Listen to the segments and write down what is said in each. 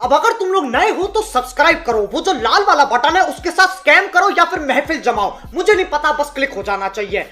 अब अगर तुम लोग नए हो तो सब्सक्राइब करो, वो जो लाल वाला बटन है उसके साथ स्कैम करो या फिर महफिल जमाओ, मुझे नहीं पता, बस क्लिक हो जाना चाहिए।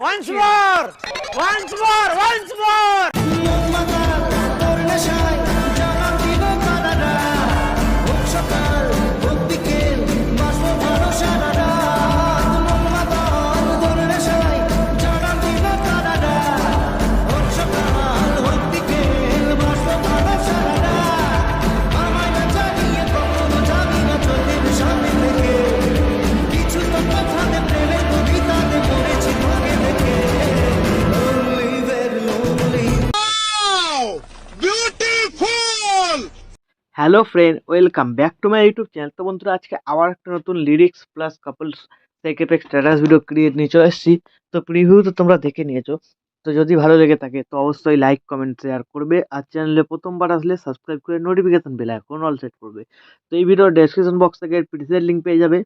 Once more! Once more! Once more! Hello friend, welcome back to my YouTube channel. তো বন্ধুরা, আজকে আবার একটা নতুন লিরিক্স প্লাস কাপলস সেকেপেক স্ট্যাটাস ভিডিও ক্রিয়েট নিয়ে চলে এসেছি। তো প্রিভিউ তো তোমরা দেখে নিয়েছো। তো যদি ভালো লেগে থাকে তো অবশ্যই লাইক কমেন্ট শেয়ার করবে, আর চ্যানেলে প্রথমবার আসলে সাবস্ক্রাইব করে notification bell icon all set করবে। তো এই ভিডিওর ডেসক্রিপশন বক্স থেকে প্রিসেট লিঙ্ক পেয়ে যাবে,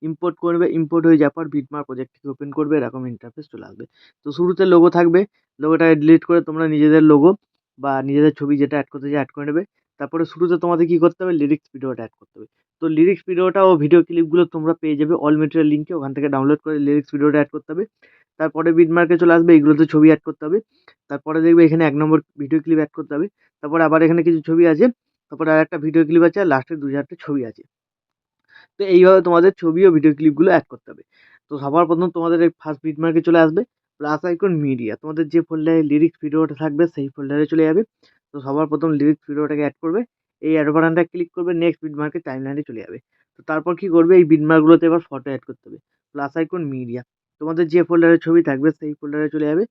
ইম্পোর্ট করবে, ইম্পোর্ট হয়ে যাওয়ার পর বিটমার্ক প্রজেক্টটিকে ওপেন করবে, এরকম ইন্টারফেস চলে আসবে। তো শুরুতে লোগো থাকবে, লোগোটাকে ডিলিট করে তোমরা নিজেদের লোগো বা নিজেদের ছবি যেটা অ্যাড করতে চাই অ্যাড করে নেবে। তারপরে শুরুতে তোমাদের কি করতে হবে, লিরিক্স ভিডিওটা অ্যাড করতে হবে। তো লিরিক্স ভিডিওটা ও ভিডিও ক্লিপগুলো তোমরা পেয়ে যাবে অল মেটেরিয়াল লিঙ্কে, ওখান থেকে ডাউনলোড করে লিরিক্স ভিডিওটা অ্যাড করতে হবে। তারপরে বিটমার্কে চলে আসবে, এগুলোতে ছবি অ্যাড করতে হবে। তারপরে দেখবে এখানে 1 নম্বর ভিডিও ক্লিপ অ্যাড করতে হবে। তারপরে আবার এখানে কিছু ছবি আছে, তারপরে আর একটা ভিডিও ক্লিপ আছে, আর লাস্টে 2-4টে ছবি আছে। তো এইভাবে তোমাদের ছবি ও ভিডিও ক্লিপগুলো অ্যাড করতে হবে। তো সবার প্রথম তোমাদের এই ফার্স্ট বিটমার্কে চলে আসবে, প্লাস আইকন মিডিয়া, তোমাদের যে ফোল্ডারে লিরিক্স ভিডিওটা থাকবে সেই ফোল্ডারে চলে যাবে। তো সবার প্রথম লিরিক্স ভিডিওটাকে অ্যাড করবে, এই অ্যাড বাটনটা ক্লিক করবে, নেক্সট বিটমার্কে টাইমলাইনে চলে যাবে। তো তারপর কি করবে, এই বিটমার্কগুলোতে এবার ফটো অ্যাড করতে হবে, প্লাস আইকন মিডিয়া, তোমাদের যে ফোল্ডারে ছবি থাকবে সেই ফোল্ডারে চলে যাবে।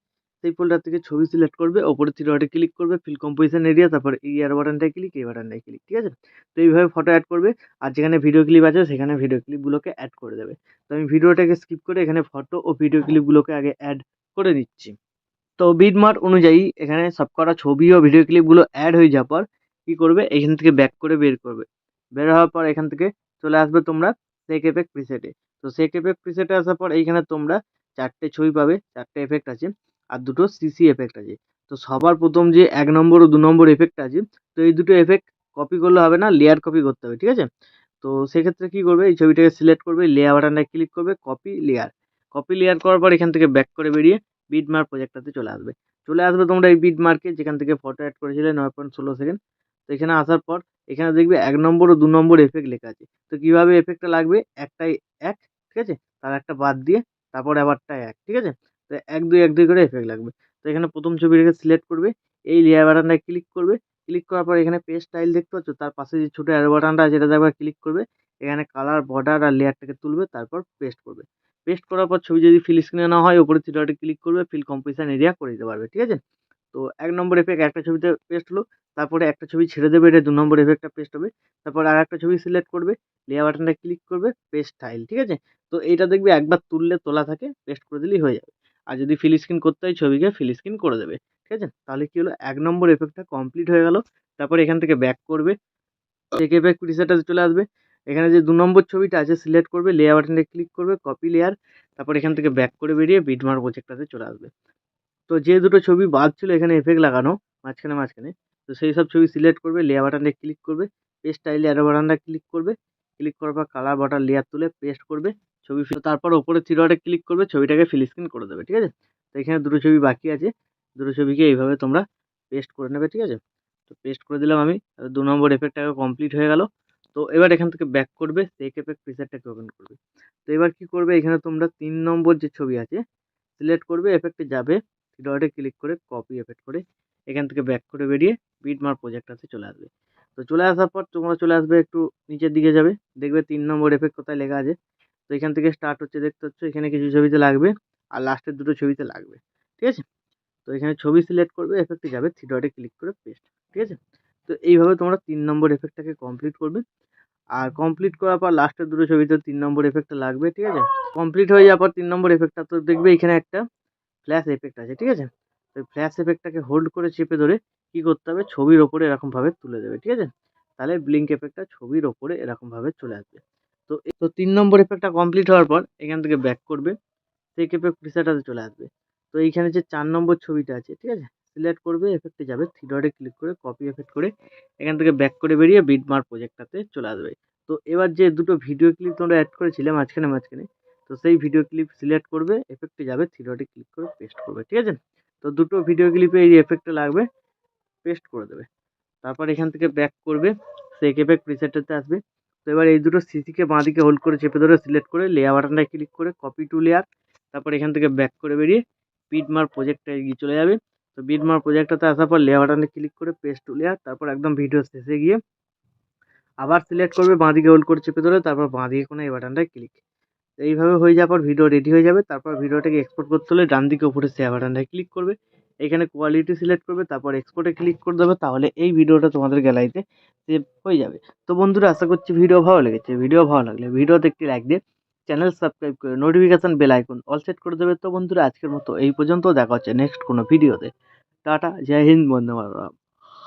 সেই ফোল্ডার থেকে ছবি সিলেক্ট করবে, ওপরে থ্রি ডটে ক্লিক করবে, ফিল কম্পোজিশন এরিয়া, তারপর এই অ্যাড বাটনটায় ক্লিক, এই বাটনটায় ক্লিক, ঠিক আছে। তো এইভাবে ফটো অ্যাড করবে, আর যেখানে ভিডিও ক্লিপ আছে সেখানে ভিডিও ক্লিপগুলোকে অ্যাড করে দেবে। তো আমি ভিডিওটাকে স্কিপ করে এখানে ফটো ও ভিডিও ক্লিপগুলোকে আগে অ্যাড করে দিচ্ছি। তো বিটমার্ক অনুযায়ী এখানে সবকটা ছবি ও ভিডিও ক্লিপগুলো অ্যাড হয়ে যাওয়ার পর কি করবে, এখান থেকে ব্যাক করে বের করবে। বের হওয়ার পর এখান থেকে চলে আসবে তোমরা সেক এফেক্ট প্রিসেটে। তো সেক এফেক্ট প্রিসেটে আসার পর এইখানে তোমরা 4টে ছবি পাবে, 4টে এফেক্ট আছে, আর 2টো সিসি এফেক্ট আছে। তো সবার প্রথম যে 1 নম্বর ও 2 নম্বর এফেক্ট আছে, তো এই দুটো এফেক্ট কপি করলে হবে না, লেয়ার কপি করতে হবে, ঠিক আছে। তো সেক্ষেত্রে কি করবে, এই ছবিটাকে সিলেক্ট করবে, লেয়ার বাটনটায় ক্লিক করবে, কপি লেয়ার। কপি লেয়ার করার পর এখান থেকে ব্যাক করে বেরিয়ে বিটমার্ক প্রজেক্টটাতে চলে আসবে। চলে আসবে তোমরা এই বিটমার্কে, যেখান থেকে ফটো অ্যাড করেছিলে 9.16 সেকেন্ড। তো এখানে আসার পর এখানে দেখবে 1 নম্বর ও 2 নম্বর এফেক্ট লেখা আছে। তো কিভাবে এফেক্টটা লাগবে, একটাই 1, ঠিক আছে, তার একটা বাদ দিয়ে তারপরে আবারটা 1, ঠিক আছে। তো 1 2 1 2 করে এফেক্ট লাগবে। তো এখানে প্রথম ছবিটাকে সিলেক্ট করবে, এই লেয়ার বাটনটায় ক্লিক করবে, ক্লিক করার পর এখানে পেস্ট স্টাইল দেখতে পাচ্ছ, তার পাশে যে ছোট অ্যারো বাটনটা আছে এটাতে একবার ক্লিক করবে। এখানে কালার, বর্ডার আর লেয়ারটাকে তুলবে, তারপর পেস্ট করবে। পেস্ট করার পর ছবি যদি ফিল স্ক্রিনে না হয়, উপরে থ্রি ডটে ক্লিক করবে, ফিল কম্পোজিশন এরিয়া করে দিতে পারবে, ঠিক আছে। তো 1 নম্বর এফেক্ট একটা ছবিতে পেস্ট হলো, তারপরে একটা ছবি ছেড়ে দেবে, এটা 2 নম্বর এফেক্টটা পেস্ট হবে। তারপর আরেকটা ছবি সিলেক্ট করবে, লেয়ার বাটনটা ক্লিক করবে, পেস্ট স্টাইল, ঠিক আছে। তো এইটা দেখবে একবার তুললে তোলা থাকে, পেস্ট করে দিলেই হয়ে যাবে। আর যদি ফিল স্ক্রিন করতে হয় ছবিকে ফিল স্ক্রিন করে দেবে, ঠিক আছে। তাহলে কি হলো, 1 নম্বর এফেক্টটা কমপ্লিট হয়ে গেল। তারপর এখান থেকে ব্যাক করবে, চেক এফেক্ট প্রিসেটে চলে আসবে। এখানে যে 2 নম্বর ছবিটা আছে সিলেক্ট করবে, লেয়ার বাটনে ক্লিক করবে, কপি লেয়ার, তারপর এখান থেকে ব্যাক করে বেরিয়ে বিটমার্ক প্রজেক্টটাতে চলে আসবে। তো যে দুটো ছবি বাদ ছিল এখানে এফেক্ট লাগানো মাঝখানে, তো সেই সব ছবি সিলেক্ট করবে, লেয়ার বাটনে ক্লিক করবে, পেস্ট স্টাইলে অ্যারো বাটনটা ক্লিক করবে, ক্লিক করার পর কালার বর্ডার লেয়ার তুলে পেস্ট করবে, ছবি তারপর উপরে থ্রি ডটে ক্লিক করবে, ছবিটাকে ফিল স্ক্রিন করে দেবে, ঠিক আছে। তো এখানে দুটো ছবি বাকি আছে, দুটো ছবিকে এইভাবে তোমরা পেস্ট করে নেবে, ঠিক আছে। তো পেস্ট করে দিলাম আমি, 2 নম্বর এফেক্টটাকে কমপ্লিট হয়ে গেল। তো এবার এখান থেকে ব্যাক করবে, সেক এফেক্ট প্রিসেটটাকে ওপেন করবে। তো এবার কি করবে, এখানে তোমরা 3 নম্বর যে ছবি আছে সিলেক্ট করবে, এফেক্টে যাবে, থ্রি ডটে ক্লিক করে কপি এফেক্ট করে এখান থেকে ব্যাক করে বেরিয়ে বিটমার্ক প্রজেক্টটাতে চলে আসবে। তো চলে আসার পর তোমরা চলে আসবে, একটু নিচের দিকে যাবে, দেখবে 3 নম্বর এফেক্ট কোথায় লেখা আছে। তো এখান থেকে স্টার্ট হচ্ছে দেখতে পাচ্ছ, এখানে কিছু ছবিতে লাগবে আর লাস্টের দুটো ছবিতে লাগবে, ঠিক আছে। তো তো এখানে ছবি সিলেক্ট করবে, এফেক্টে যাবে, থ্রি ডটে ক্লিক করে পেস্ট। ঠিক আছে? তো এইভাবে তোমরা 3 নম্বর এফেক্টটাকে কমপ্লিট করবে। আর কমপ্লিট করার পর লাস্টের দুটো ছবিতে 3 নম্বর এফেক্টটা লাগবে। ঠিক আছে? কমপ্লিট হয়ে যাওয়ার পর 3 নম্বর এফেক্টটা তো দেখবে এখানে একটা ফ্ল্যাশ এফেক্ট আছে। ঠিক আছে? তো ফ্ল্যাশ এফেক্টটাকে হোল্ড করে চেপে ধরে কি করতে হবে, ছবির ওপরে এরকমভাবে তুলে দেবে। ঠিক আছে? তাহলে ব্লিঙ্ক এফেক্টটা ছবির ওপরে এরকমভাবে চলে আসবে। তো 3 নম্বর এফেক্টটা কমপ্লিট হওয়ার পর এখান থেকে ব্যাক করবে, সেক এফেক্ট প্রিসেটটাতে চলে আসবে। তো এইখানে যে 4 নম্বর ছবিটা আছে, ঠিক আছে? সিলেক্ট করবে, এফেক্টে যাবে, থ্রি ডটে ক্লিক করে কপি এফেক্ট করে এখান থেকে ব্যাক করে বেরিয়ে বিটমার্ক প্রজেক্টটাতে চলে আসবে। তো এবার যে দুটো ভিডিও ক্লিপ তোমরা অ্যাড করেছিলে মাঝখানে, তো সেই ভিডিও ক্লিপ সিলেক্ট করবে, এফেক্টে যাবে, থ্রি ডটে ক্লিক করে পেস্ট করবে। ঠিক আছে? তো দুটো ভিডিও ক্লিপে এই এফেক্টটা লাগবে, পেস্ট করে দেবে। তারপর এখান থেকে ব্যাক করবে, সেক এফেক্ট প্রিসেটটাতে আসবে। তো এবার এই দুটো সিসিকে বাঁদিকে হোল্ড করে চেপে ধরে সিলেক্ট করে লেয়ার বাটনটায় ক্লিক করে কপি টু লেয়ার, তারপর এখান থেকে ব্যাক করে বেরিয়ে বিটমার্ক প্রজেক্টে গিয়ে চলে যাবে। তো বিটমার্ক প্রজেক্টটাতে আসার পর লেয়ার বাটনে ক্লিক করে পেস্ট টু লেয়ার, তারপর একদম ভিডিও শেষে গিয়ে আবার সিলেক্ট করবে, বাঁদিকে হোল্ড করে চেপে ধরে, তারপর বাঁদিকে কোনো এই বাটনটায় ক্লিক। এইভাবে হয়ে যাওয়ার পর ভিডিও রেডি হয়ে যাবে। তারপর ভিডিওটাকে এক্সপোর্ট করতে হলে ডান দিকে উপরে শেয়ার বাটনটায় ক্লিক করবে, এখানে কোয়ালিটি সিলেক্ট করবে, তারপর এক্সপোর্টে ক্লিক করে দেবে। তাহলে এই ভিডিওটা তোমাদের গ্যালারিতে সেভ হয়ে যাবে। তো বন্ধুরা, আশা করছি ভিডিও ভালো লেগেছে। ভিডিও ভালো লাগলে ভিডিওতে একটি লাইক দিয়ে চ্যানেল সাবস্ক্রাইব করে notification bell icon all set করে দেবে। তো বন্ধুরা, আজকের মতো এই পর্যন্ত, দেখা হচ্ছে নেক্সট কোনো ভিডিওতে। টাটা, জয় হিন্দ, বন্দে মাতরম।